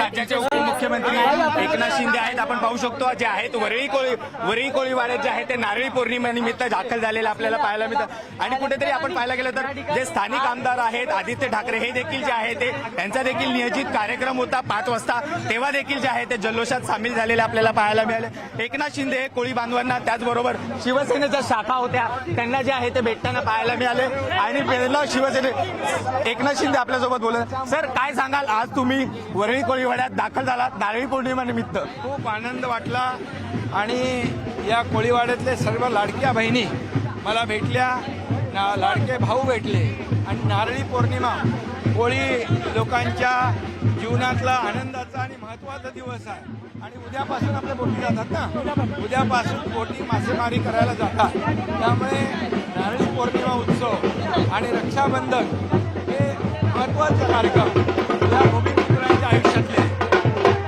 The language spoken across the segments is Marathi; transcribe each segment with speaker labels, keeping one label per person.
Speaker 1: राज्याचे उपमुख्यमंत्री एकनाथ शिंदे आहेत. आपण पाहू शकतो जे आहेत वरळी कोळीवाड्यात जे आहे ते नारळी पौर्णिमेनिमित्त दाखल झालेलं आपल्याला पाहायला मिळतं. आणि कुठेतरी आपण पाहायला गेलं तर जे स्थानिक आमदार आहेत आदित्य ठाकरे हे देखील जे आहे ते त्यांचा देखील नियोजित कार्यक्रम होता 5 वाजता, तेव्हा देखील जे आहे ते जल्लोषात सामील झालेले आपल्याला पाहायला मिळाले. एकनाथ शिंदे हे कोळी बांधवांना त्याचबरोबर शिवसेनेच्या शाखा होत्या त्यांना जे आहे ते भेटताना पाहायला मिळाले. आणि शिवसेने एकनाथ शिंदे आपल्यासोबत बोलत. सर काय सांगाल, आज तुम्ही वरळी कोळीवाड्यात दाखल झालात नारळी पौर्णिमा निमित्त?
Speaker 2: खूप आनंद वाटला आणि या कोळीवाड्यातले सर्व लाडक्या बहिणी मला भेटल्या, लाडके भाऊ भेटले आणि नारळी पौर्णिमा कोळी लोकांच्या जीवनातला आनंदाचा आणि महत्त्वाचा दिवस आहे. आणि उद्यापासून आपल्या बोटी जातात ना, उद्यापासून बोटी मासेमारी करायला जातात. त्यामुळे नारळी पौर्णिमा उत्सव आणि रक्षाबंधन हे महत्त्वाचे कार्यक्रम या भूमिपुत्रांच्या आयुष्यातले.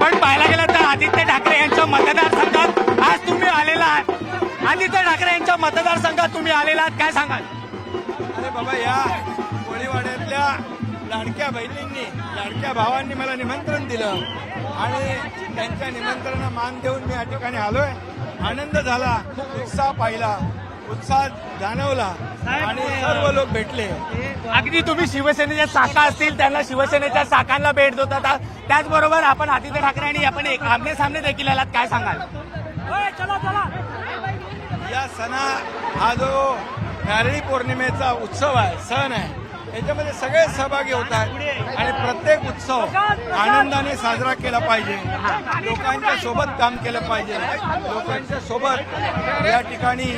Speaker 1: पण पाहायला गेलं तर आदित्य ठाकरे यांच्या मतदारसंघात आज तुम्ही आलेला आहात. आदित्य ठाकरे यांच्या मतदारसंघात तुम्ही आलेला आहात, काय सांगाल?
Speaker 2: अरे बाबा, या कोळीवाड्यातल्या लाडक्या बहिणींनी लाडक्या भावांनी मला निमंत्रण दिलं आणि त्यांच्या निमंत्रणाला मान देऊन मी या ठिकाणी आलोय. आनंद झाला, उत्साह पाहिला, उत्साह जाणवला आणि सर्व लोक भेटले.
Speaker 1: अगदी तुम्ही शिवसेनेच्या शाखा असतील त्यांना शिवसेनेच्या शाखांना भेट देतात, त्याचबरोबर आपण आदित्य ठाकरे आणि आपण एक आमने सामने देखील आलात, काय सांगाल?
Speaker 2: या हा जो नारळी पौर्णिमेचा उत्सव आहे, सण आहे, याच्यामध्ये सगळे सहभागी होतात आणि प्रत्येक उत्सव आनंदाने साजरा केला पाहिजे. लोकांच्या सोबत काम केलं पाहिजे, लोकांच्या सोबत या ठिकाणी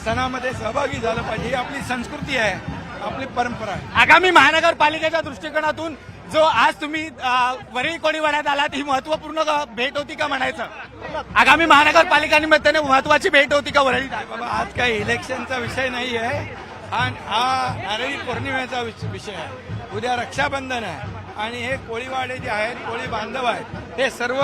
Speaker 2: सणामध्ये सहभागी झालं पाहिजे. ही आपली संस्कृती आहे, आपली परंपरा आहे.
Speaker 1: आगामी महानगरपालिकेच्या दृष्टिकोनातून जो आज तुम्ही वरळी कोळीवाड्यात आलात ही महत्वपूर्ण भेट होती का म्हणायचं? आगामी महानगरपालिका निमित्ताने महत्वाची भेट होती का वरळी?
Speaker 2: बाबा, आज काही इलेक्शनचा विषय नाही आहे, हा नारळी पौर्णिमेचा विषय आहे. उद्या रक्षाबंधन आहे आणि हे कोळीवाडे जे आहेत, कोळी बांधव आहेत, हे सर्व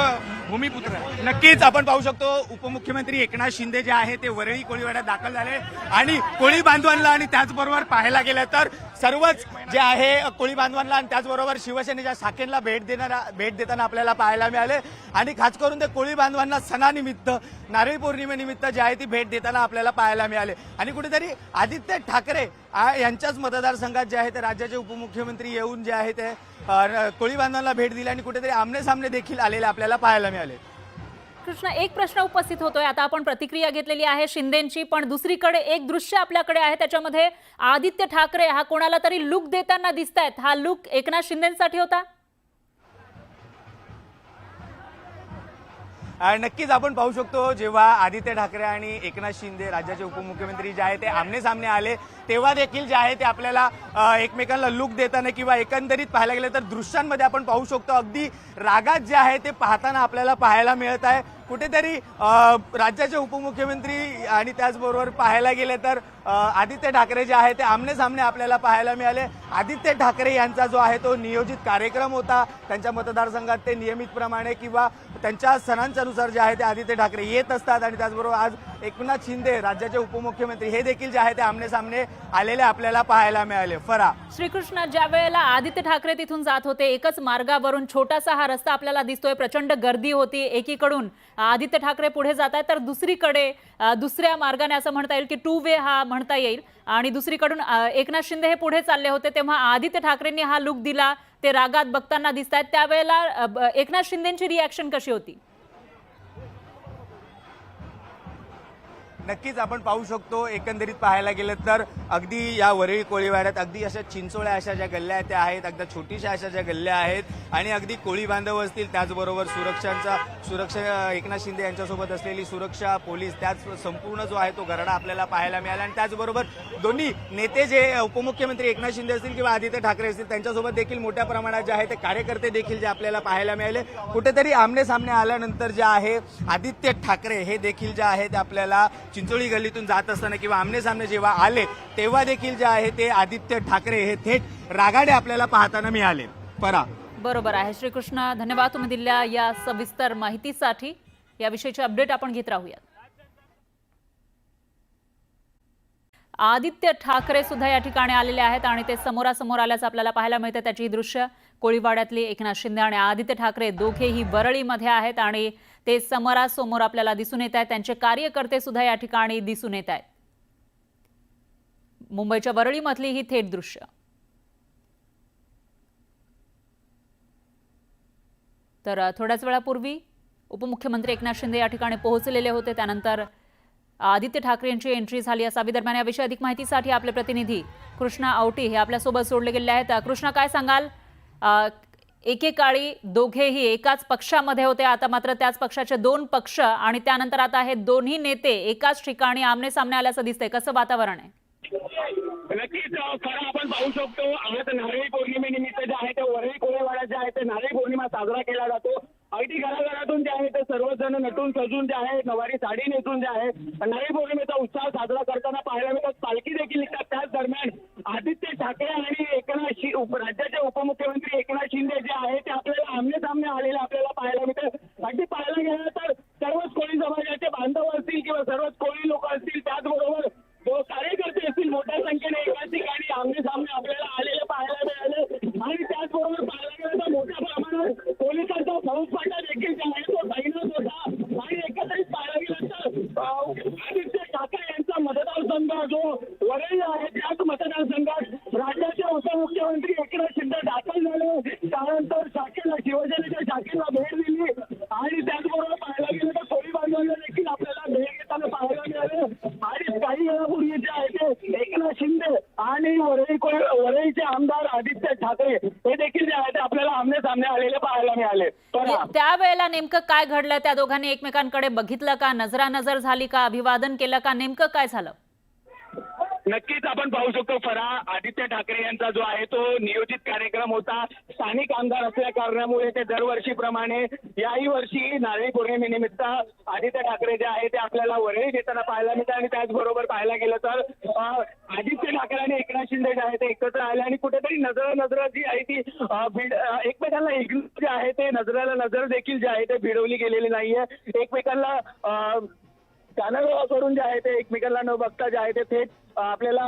Speaker 2: भूमिपुत्र आहेत.
Speaker 1: नक्कीच आपण पाहू शकतो उपमुख्यमंत्री एकनाथ शिंदे जे आहे ते वरळी कोळीवाड्यात दाखल झाले आणि कोळी बांधवांना आणि त्याचबरोबर पाहायला गेलं तर सर्वच जे आहे कोळी बांधवांना आणि त्याचबरोबर शिवसेनेच्या शाखेला भेट देताना आपल्याला पाहायला मिळाले. आणि खास करून ते कोळी बांधवांना सणानिमित्त नारळी पौर्णिमेनिमित्त जे आहे ती भेट देताना आपल्याला पाहायला मिळाले. आणि कुठेतरी आदित्य ठाकरे यांच्याच मतदारसंघात जे आहे ते राज्याचे उपमुख्यमंत्री येऊन जे आहे ते कोळी बांधवांना भेट दिली आणि कुठेतरी आमने सामने देखील आलेले आपल्याला पाहायला मिळाले.
Speaker 3: कृष्णा, एक प्रश्न उपस्थित होतोय, आता आपण प्रतिक्रिया घेतलेली आहे शिंदेंची, पण दुसरीकडे एक दृश्य आपल्याकडे आहे, त्याच्यामध्ये आदित्य ठाकरे हा कोणाला तरी लुक देताना दिसतायत. हा लुक एकनाथ शिंदेसाठी होता?
Speaker 1: नक्कीच आपण पाहू शकतो जेव्हा आदित्य ठाकरे आणि एकनाथ शिंदे राज्याचे उपमुख्यमंत्री जे आहे ते आमने सामने आले तेव्हा देखील जे आहे ते आपल्याला एकमेकांना लुक देताना किंवा एकंदरीत पाहायला गेलं तर दृश्यांमध्ये आपण पाहू शकतो अगदी रागात जे आहे ते पाहताना आपल्याला पाहायला मिळत आहे. कुठेतरी राज्याचे उपमुख्यमंत्री आणि त्याचबरोबर पाहायला गेले तर आदित्य ठाकरे जे आहे ते आमने सामने आपल्याला पाहायला मिळाले. आदित्य ठाकरे यांचा जो आहे तो नियोजित कार्यक्रम होता त्यांच्या मतदारसंघात, ते नियमितप्रमाणे किंवा त्यांच्या सणांच्यानुसार जे आहे ते आदित्य ठाकरे येत असतात. आणि त्याचबरोबर आज एकनाथ शिंदे राज्याचे उपमुख्यमंत्री हे देखील जे आहे ते आमने सामने आलेले आपल्याला पाहायला मिळाले. फरा
Speaker 3: श्रीकृष्ण, ज्या वेळेला आदित्य ठाकरे तिथून जात होते एकच मार्गावरून छोटासा हा रस्ता आपल्याला दिसतोय, प्रचंड गर्दी होती, एकीकडून आदित्य ठाकरे पुढे जात आहेत तर दुसरीकडे दुसऱ्या मार्गाने असं म्हणता येईल की 2 वे हा म्हणता येईल, आणि दुसरीकडून एकनाथ शिंदे हे पुढे चालले होते तेव्हा आदित्य ठाकरेंनी हा लुक दिला, ते रागात बघताना दिसत आहेत. त्यावेळेला एकनाथ शिंदेची रिॲक्शन कशी होती?
Speaker 1: नक्कीच आपण पाहू शकतो एकंदरीत पाहायला गेलं तर अगदी या वरळी कोळीवाड्यात अगदी अशा चिंचोळ्या अशा ज्या गल्ल्या त्या आहेत, अगदी छोटीशा अशा ज्या गल्ल्या आहेत आणि अगदी कोळी बांधव असतील, त्याचबरोबर सुरक्षा एकनाथ शिंदे यांच्यासोबत असलेली सुरक्षा पोलीस, त्याच संपूर्ण जो आहे तो गराडा आपल्याला पाहायला मिळाला. आणि त्याचबरोबर दोन्ही नेते जे उपमुख्यमंत्री एकनाथ शिंदे असतील किंवा आदित्य ठाकरे असतील त्यांच्यासोबत देखील मोठ्या प्रमाणात जे आहे ते कार्यकर्ते देखील जे आपल्याला पाहायला मिळाले. कुठेतरी आमने सामने आल्यानंतर जे आहे आदित्य ठाकरे हे देखील जे आहे ते आपल्याला चिंचोळी गल्लीतून जात असताना किंवा आमने सामने जेव्हा आले तेव्हा देखील जे आहे ते आदित्य ठाकरे हे थेट रागाडे आपल्याला पाहताना मिळाले. परा
Speaker 3: बरोबर आहे श्रीकृष्ण, धन्यवाद तुम्ही दिलेल्या या सविस्तर माहितीसाठी. याविषयीचे अपडेट आपण घेत राहूयात. आदित्य ठाकरे सुद्धा या ठिकाणी आलेले आहेत आणि ते समोरासमोर आल्याचं आपल्याला पाहायला मिळतं, त्याची दृश्य कोळीवाड्यातले एकनाथ शिंदे आणि आदित्य ठाकरे दोघेही वरळीमध्ये आहेत आणि ते समोरासमोर आपल्याला दिसून येत आहेत. त्यांचे कार्यकर्ते सुद्धा या ठिकाणी दिसून येत आहेत. मुंबईच्या वरळीमधली ही थेट दृश्य. तर थोड्याच वेळापूर्वी उपमुख्यमंत्री एकनाथ शिंदे या ठिकाणी पोहोचलेले होते. त्यानंतर आदित्य ठाकरे यांची एंट्री झाली असावी. दरम्यान याविषयी अधिक माहितीसाठी आपले प्रतिनिधी कृष्णा आवटी हे आपल्यासोबत जोडले गेले आहेत. कृष्णा, काय सांगाल? एकेकाळी दोघेही एकाच पक्षामध्ये होते, आता मात्र त्याच पक्षाचे दोन पक्ष आणि त्यानंतर आता हे दोन्ही नेते एकाच ठिकाणी आमने सामने आल्याचं दिसतंय. कसं वातावरण आहे?
Speaker 4: नक्कीच खरं आपण पाहू शकतो. आज नारळी पौर्णिमेनिमित्त जे आहे ते वरळी कोळीवाड्यात जे आहे ते नारळी पौर्णिमा साजरा केला जातो. अगदी घराघरातून जे आहे ते सर्वजण नटून सजून जे आहे नवारी साडी नेसून जे आहे नारळी पौर्णिमेचा उत्साह साजरा करताना पाहायला मिळतात. पालखी देखील निघतात. त्याच दरम्यान आदित्य ठाकरे आणि राज्याचे उपमुख्यमंत्री एकनाथ शिंदे जे आहे ते आपल्याला आमने सामने आलेले आपल्याला पाहायला मिळतात. अगदी पाहायला गेलं तर सर्वच कोळी समाजाचे बांधव असतील किंवा सर्वच कोळी लोक असतील, त्याचबरोबर कार्यकर्ते असतील, मोठ्या संख्येने एकाच ठिकाणी आमने सामने आपल्याला आलेले पाहायला मिळाले. आणि त्याचबरोबर पाहायला गेलं तर मोठ्या प्रमाणात पोलिसांचा फौजफाटा देखील जे आहे तो तैनात होता. आणि एकत्रित पाहायला गेलं तर आदित्य ठाकरे यांचा मतदारसंघ जो वरळी आहे त्याच मतदारसंघात राज्याचे उपमुख्यमंत्री एकनाथ शिंदे दाखल झाले. त्यानंतर शाखेला शिवसेनेच्या शाखेला भेट दिली आणि त्याचबरोबर पाहायला गेलं तर कोळी बांधवांना देखील आपल्याला भेट घेताना पाहायला मिळाले. आणि काही वेळापूर्वी जे आहे ते एकनाथ शिंदे आणि वरळीचे आमदार आदित्य ठाकरे हे देखील जे आहे ते आपल्याला आमने सामने आलेले पाहायला मिळाले.
Speaker 3: त्यावेळेला नेमकं काय घडलं? त्या दोघांनी एकमेकांकडे बघितलं का? नजरानजर झाली का? अभिवादन केलं का? नेमकं काय झालं?
Speaker 4: नक्कीच आपण पाहू शकतो फरा, आदित्य ठाकरे यांचा जो आहे तो नियोजित कार्यक्रम होता. स्थानिक आमदार असल्या कारणामुळे ते दरवर्षीप्रमाणे याही वर्षी नारळी पौर्णिमेनिमित्त आदित्य ठाकरे जे आहे ते आपल्याला वरळी देताना पाहायला मिळतात. आणि त्याचबरोबर पाहायला गेलं तर आदित्य ठाकरे आणि एकनाथ शिंदे जे आहे ते एकत्र आले आणि कुठेतरी नजर जी आहे ती एकमेकांना इग्नोर जे आहे ते नजराला नजर देखील जे आहे ते भिडवली गेलेली नाहीये. एकमेकांना कानाडोळा जे आहे ते एकमेकांना न बघता जे आहे ते थेट आपल्याला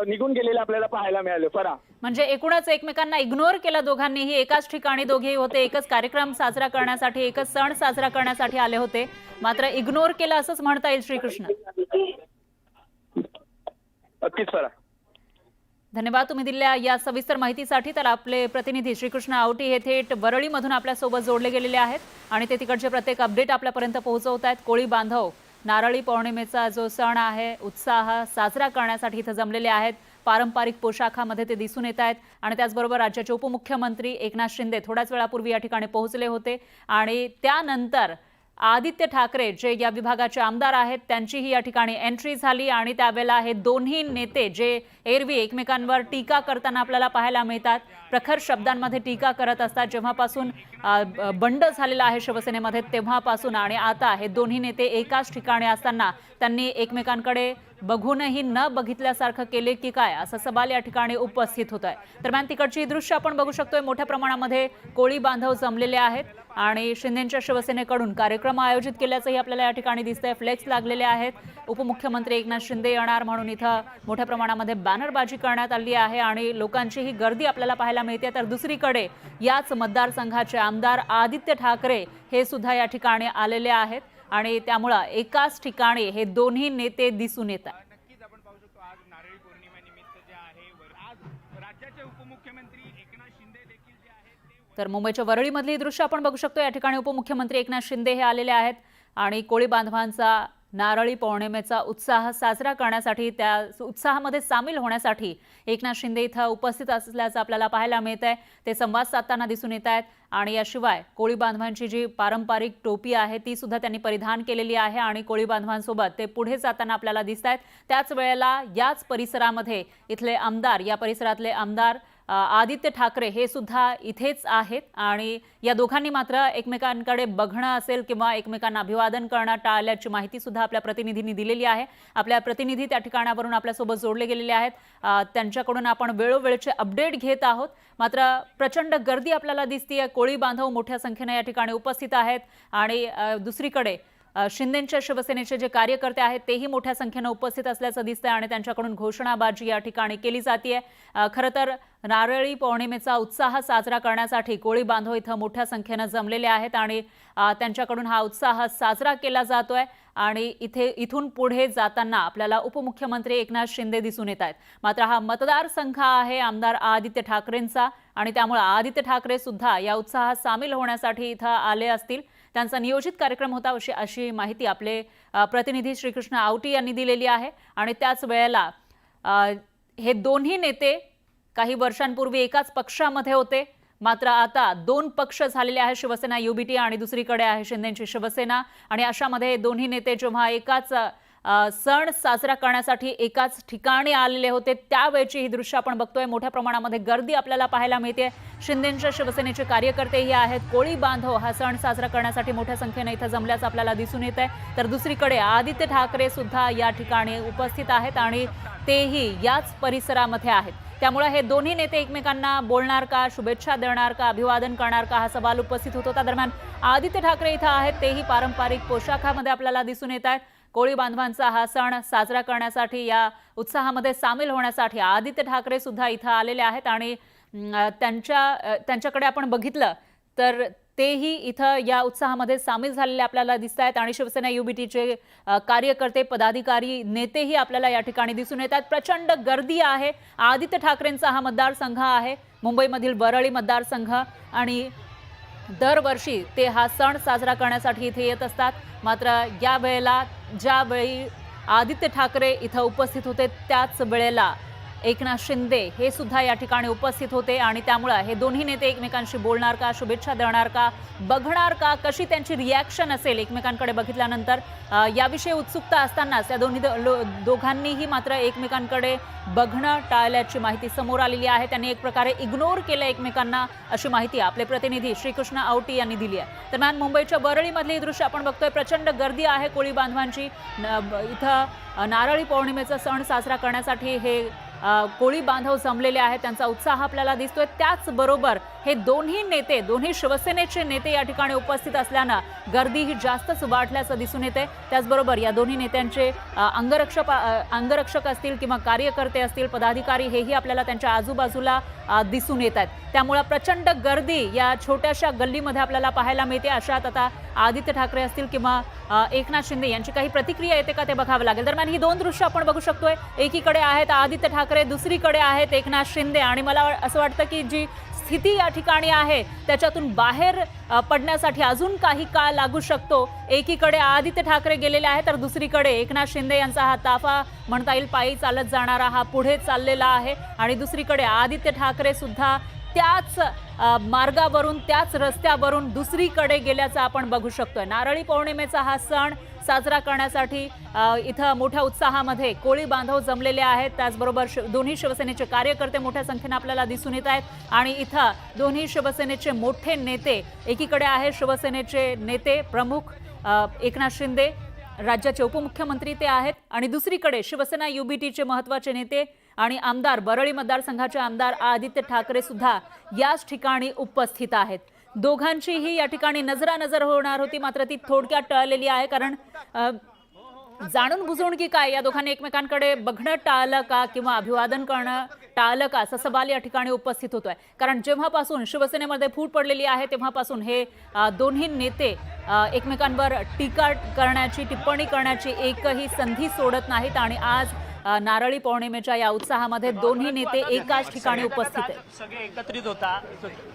Speaker 4: निघून गेलेले आपल्याला पाहायला मिळाले. फरा,
Speaker 3: म्हणजे एकूणच एकमेकांना इग्नोर केलं दोघांनीही. एकाच ठिकाणी दोघेही होते, एकच कार्यक्रम साजरा करण्यासाठी, एकच सण साजरा करण्यासाठी आले होते, मात्र इग्नोर केलं असंच म्हणता येईल. श्रीकृष्ण,
Speaker 4: नक्कीच फरा.
Speaker 3: धन्यवाद तुम्ही दिलेल्या या सविस्तर माहितीसाठी. तर आपले प्रतिनिधी श्रीकृष्ण आवटी हे थेट वरळीमधून आपल्यासोबत जोडले गेलेले आहेत आणि ते तिकडचे प्रत्येक अपडेट आपल्यापर्यंत पोहोचवत आहेत. कोळी बांधव नारळी पौर्णिमेचा जो सण आहे उत्साह साजरा करण्यासाठी इथं जमलेले आहेत. पारंपरिक पोशाखामध्ये ते दिसून येत आहेत आणि त्याचबरोबर राज्याचे उपमुख्यमंत्री एकनाथ शिंदे थोड्याच वेळापूर्वी या ठिकाणी पोहोचले होते आणि त्यानंतर आदित्य ठाकरे जे या विभागाचे आमदार आहेत त्यांचीही या ठिकाणी एंट्री झाली आणि त्यावेळेला हे दोन्ही नेते जे एरवी एकमेकांवर टीका करताना आपल्याला पाहायला मिळतात, प्रखर शब्दांमध्ये टीका करत असतात, जेव्हापासून बंड झालेला आहे शिवसेनेमध्ये तेव्हापासून, आणि आता हे दोन्ही नेते एकाच ठिकाणी असताना त्यांनी एकमेकांकडे बघूनही न बघितल्यासारखं केले की काय, असा सवाल या ठिकाणी उपस्थित होत आहे. दरम्यान तिकडची दृश्य आपण बघू शकतोय. मोठ्या प्रमाणामध्ये कोळी बांधव जमलेले आहेत आणि शिंदेच्या शिवसेनेकडून कार्यक्रम आयोजित केल्याचंही आपल्याला या ठिकाणी दिसतंय. फ्लेक्स लागलेले आहेत. उपमुख्यमंत्री एकनाथ शिंदे येणार म्हणून इथं मोठ्या प्रमाणामध्ये बॅनरबाजी करण्यात आली आहे आणि लोकांची ही गर्दी आपल्याला पाहायला मिळते. तर दुसरीकडे याच मतदारसंघाचे आमदार आदित्य ठाकरे हे सुद्धा या ठिकाणी आलेले आहेत आणि त्यामुळे एकाच ठिकाणी हे दोन्ही नेते दिसून येतात.
Speaker 1: नक्कीच आपण पाहू शकतो आज नारळी पौर्णिमेनिमित्त जे आहे आज राज्याचे उपमुख्यमंत्री एकनाथ शिंदे देखील जे आहेत
Speaker 3: तर मुंबईच्या वरळीमधली दृश्य आपण बघू शकतो. या ठिकाणी उपमुख्यमंत्री एकनाथ शिंदे हे आलेले आहेत आणि कोळी बांधवांचा नारळी पौर्णिमेचा उत्साह साजरा करण्यासाठी, त्या उत्साहामध्ये सामील होण्यासाठी एकनाथ शिंदे इथं उपस्थित असल्याचं आपल्याला पाहायला मिळत आहे. ते संवाद साधताना दिसून येत आहेत आणि याशिवाय कोळी बांधवांची जी पारंपरिक टोपी आहे ती सुद्धा त्यांनी परिधान केलेली आहे आणि कोळी बांधवांसोबत ते पुढे जाताना आपल्याला दिसत आहेत. त्याच वेळेला याच परिसरामध्ये इथले आमदार, या परिसरातले आमदार आदित्य ठाकरे हे सुद्धा इथेच आहेत आणि या दोघांनी मात्र एकमेकांकडे बघणं असेल किंवा एकमेकांना अभिवादन करणं टाळल्याची माहिती सुद्धा आपल्या प्रतिनिधींनी दिलेली आहे. आपल्या प्रतिनिधी त्या ठिकाणावरून आपल्यासोबत जोडले गेलेले आहेत. त्यांच्याकडून आपण वेळोवेळचे अपडेट घेत आहोत. मात्र प्रचंड गर्दी आपल्याला दिसतीये. कोळी बांधव मोठ्या संख्येने या ठिकाणी उपस्थित आहेत आणि दुसरीकडे शिंदेच्या शिवसेनेचे जे कार्यकर्ते आहेत तेही मोठ्या संख्येने उपस्थित असल्याचं दिसतंय आणि त्यांच्याकडून घोषणाबाजी या ठिकाणी केली जाते. खरं तर नारळी पौर्णिमेचा उत्साह साजरा करण्यासाठी कोळी बांधव इथं मोठ्या संख्येनं जमलेले आहेत आणि त्यांच्याकडून हा उत्साह साजरा केला जातोय आणि इथून पुढे जाताना आपल्याला उपमुख्यमंत्री एकनाथ शिंदे दिसून येत आहेत। मात्र हा मतदारसंघ आहे आमदार आदित्य ठाकरेंचा आणि त्यामुळे आदित्य ठाकरे सुद्धा या उत्साहात सामील होण्यासाठी इथं आले असतील। त्यांचा नियोजित कार्यक्रम होता अशी माहिती आपले प्रतिनिधी श्रीकृष्ण आवटी यांनी दिलेली आहे। आणि त्याच वेळेला हे दोन्ही नेते काही वर्षांपूर्वी एकाच पक्षामध्ये होते, मात्र आता दोन पक्ष झालेले आहेत, शिवसेना युबीटी आणि दुसरीकडे आहे शिंदेची शिवसेना। आणि अशामध्ये दोन्ही नेते जेव्हा एकाच सण साजरा करण्यासाठी एकाच ठिकाणी आलेले होते त्यावेळची ही दृश्य आपण बघतोय। मोठ्या प्रमाणामध्ये गर्दी आपल्याला पाहायला मिळते। शिंदेच्या शिवसेनेचे कार्यकर्तेही आहेत। कोळी बांधव हा सण साजरा करण्यासाठी मोठ्या संख्येने इथं जमल्याचं आपल्याला दिसून येत आहे। तर दुसरीकडे आदित्य ठाकरे सुद्धा या ठिकाणी उपस्थित आहेत आणि तेही याच परिसरामध्ये आहेत। त्यामुळे हे दोन्ही नेते एकमेकांना बोलणार का, शुभेच्छा देणार का, अभिवादन करणार का हा सवाल उपस्थित होत होता। दरम्यान आदित्य ठाकरे इथं आहेत, तेही पारंपरिक पोशाखामध्ये आपल्याला दिसून येत आहेत। कोळी बांधवांचा हा सण साजरा करण्यासाठी या उत्साहामध्ये सामील होण्यासाठी आदित्य ठाकरे सुद्धा इथं आलेले आहेत आणि त्यांच्याकडे आपण बघितलं तर तेही इथं या उत्साहामध्ये सामील झालेले आपल्याला दिसत आहेत। आणि शिवसेना युबीटीचे कार्यकर्ते, पदाधिकारी, नेतेही आपल्याला या ठिकाणी दिसून येत आहेत। प्रचंड गर्दी आहे। आदित्य ठाकरेंचा हा मतदारसंघ आहे, मुंबईमधील वरळी मतदारसंघ, आणि दरवर्षी ते हा सण साजरा करण्यासाठी इथे येत असतात। मात्र या वेळेला ज्यावेळी आदित्य ठाकरे इथं उपस्थित होते त्याच वेळेला एकनाथ शिंदे हे सुद्धा या ठिकाणी उपस्थित होते आणि त्यामुळे हे दोन्ही नेते एकमेकांशी बोलणार का, शुभेच्छा देणार का, बघणार का, कशी त्यांची रिॲक्शन असेल एकमेकांकडे बघितल्यानंतर याविषयी उत्सुकता असतानाच या दोघांनीही मात्र एकमेकांकडे बघणं टाळल्याची माहिती समोर आलेली आहे। त्यांनी एक प्रकारे इग्नोर केलं एकमेकांना अशी माहिती आपले प्रतिनिधी श्रीकृष्ण आवटी यांनी दिली आहे। दरम्यान मुंबईच्या वरळीमधली दृश्य आपण बघतोय। प्रचंड गर्दी आहे कोळी बांधवांची। इथं नारळी पौर्णिमेचा सण साजरा करण्यासाठी हे कोळी बांधव जमलेले आहेत, त्यांचा उत्साह आपल्याला दिसतोय। त्याचबरोबर हे दोन्ही नेते, दोन्ही शिवसेनेचे नेते या ठिकाणी उपस्थित असल्यानं गर्दी ही जास्तच वाढल्याचं दिसून येते। त्याचबरोबर या दोन्ही नेत्यांचे अंगरक्षक असतील किंवा कार्यकर्ते असतील, पदाधिकारी हेही आपल्याला त्यांच्या आजूबाजूला दिसून येत आहेत। त्यामुळे प्रचंड गर्दी या छोट्याशा गल्लीमध्ये आपल्याला पाहायला मिळते। अशात आता आदित्य ठाकरे असतील किंवा एकनाथ शिंदे यांची काही प्रतिक्रिया येते का ते बघावं लागेल। दरम्यान ही दोन दृश्य आपण बघू शकतोय। एकीकडे आहेत आदित्य ठाकरे, दुसरीकडे आहेत एकनाथ शिंदे आणि मला असं वाटतं की जी स्थिती या ठिकाणी आहे त्याच्यातून बाहेर पडण्यासाठी अजून काही काळ लागू शकतो। एकीकडे आदित्य ठाकरे गेलेले आहेत तर दुसरीकडे एकनाथ शिंदे यांचा हा ताफा म्हणता येईल पायी चालत जाणारा हा पुढे चाललेला आहे आणि दुसरीकडे आदित्य ठाकरे सुद्धा त्याच मार्गावरून, त्याच रस्त्यावरून दुसरीकडे गेल्याचं आपण बघू शकतोय। नारळी पौर्णिमेचा हा सण साजरा करण्यासाठी इथं मोठ्या उत्साहामध्ये कोळी बांधव जमलेले आहेत। त्याचबरोबर दोन्ही शिवसेनेचे कार्यकर्ते मोठ्या संख्येने आपल्याला दिसून येत आहेत आणि इथं दोन्ही शिवसेनेचे मोठे नेते, एकीकडे आहे शिवसेनेचे नेते प्रमुख एकनाथ शिंदे, राज्याचे उपमुख्यमंत्री ते आहेत, आणि दुसरीकडे शिवसेना युबीटीचे महत्त्वाचे नेते आणि आमदार, वरळी मतदारसंघाचे आमदार आदित्य ठाकरे सुद्धा याच ठिकाणी उपस्थित आहेत। दोघांचीही या ठिकाणी नजरानजर होणार होती, मात्र ती थोडक्यात टळलेली आहे। कारण जाणून बुजून की काय या दोघांनी एकमेकांकडे बघणं टाळलं का किंवा अभिवादन करणं टाळलं का असा सवाल या ठिकाणी उपस्थित होतोय। कारण जेव्हापासून शिवसेनेमध्ये फूट पडलेली आहे तेव्हापासून हे दोन्ही नेते एकमेकांवर टीका करण्याची, टिप्पणी करण्याची एकही संधी सोडत नाहीत आणि आज नारळी पौर्णिमेच्या या उत्साहामध्ये दोन्ही नेते एकाच ठिकाणी उपस्थित आहेत।
Speaker 5: सगळे एकत्रित होता,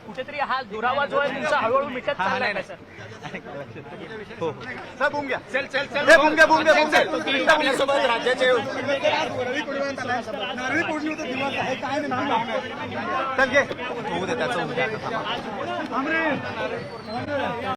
Speaker 5: कुठेतरी हा दुरावा जो आहे तुमचा हळूहळू मिटत चाललाय का सर?
Speaker 1: चल चल चल आपल्यासोबत राज्याचे
Speaker 6: नारळी पौर्णिमेचा दिवस आहे, काय नेमकं?
Speaker 1: होऊ दे त्याचं